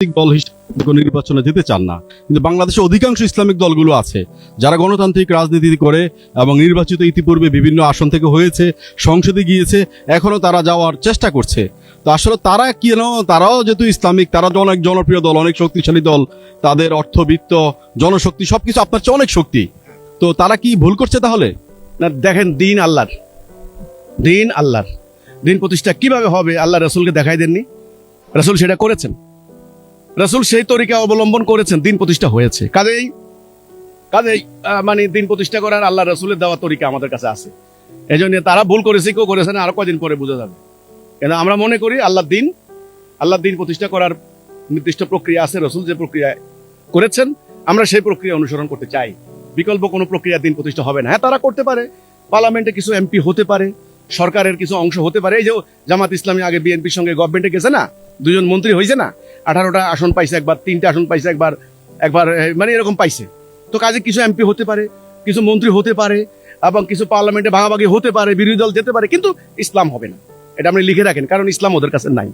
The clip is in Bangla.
দল হিসেবে কোনো নির্বাচনে যেতে চান না, কিন্তু বাংলাদেশে অধিকাংশ ইসলামিক দলগুলো আছে যারা গণতান্ত্রিক রাজনীতি করে এবং নির্বাচিত ইতিপূর্বে বিভিন্ন আসন থেকে হয়েছে, সংসদে গিয়েছে, এখনো তারা যাওয়ার চেষ্টা করছে। তো আসলে তারা কেন, তারাও যেহেতু ইসলামিক, তারা অনেক জনপ্রিয় দল, অনেক শক্তিশালী দল, তাদের অর্থবিত্ত, জনশক্তি সবকিছু আপনার চেয়ে অনেক শক্তি, তো তারা কি ভুল করছে তাহলে? না, দেখেন, দিন আল্লাহর, দিন প্রতিষ্ঠা কিভাবে হবে আল্লাহ রসুলকে দেখাই দেননি? রসুল সেটা করেছেন, রসুল সেই তরিকা অবলম্বন করেছেন, দিন প্রতিষ্ঠা হয়েছে। কাজেই মানে দিন প্রতিষ্ঠা করার আল্লাহ রসুলের দেওয়া তরিকা আমাদের কাছে আছে। এই জন্য তারা ভুল করেছে, কেউ করেছে না, আরো কয়দিন পরে বোঝা যাবে। কিন্তু আমরা মনে করি আল্লাহ দিন প্রতিষ্ঠা করার নির্দিষ্ট প্রক্রিয়া আছে, রসুল যে প্রক্রিয়া করেছেন আমরা সেই প্রক্রিয়া অনুসরণ করতে চাই। বিকল্প কোনো প্রক্রিয়া দিন প্রতিষ্ঠা হবে না। হ্যাঁ, তারা করতে পারে, পার্লামেন্টে কিছু এমপি হতে পারে, সরকারের কিছু অংশ হতে পারে। এই যে জামাত ইসলামী আগে বিএনপির সঙ্গে গভর্নমেন্টে গেছে না, 2 জন মন্ত্রী হয়েছে না, 18টা আসন পাইছে, একবার 3টে আসন পাইছে, একবার মানে এরকম পাইছে। তো কাজে কিছু এমপি হতে পারে, কিছু মন্ত্রী হতে পারে, এবং কিছু পার্লামেন্টে ভাগাভাগি হতে পারে, বিরোধী দল যেতে পারে, কিন্তু ইসলাম হবে না। এটা আপনি লিখে রাখেন, কারণ ইসলাম ওদের কাছে নাই।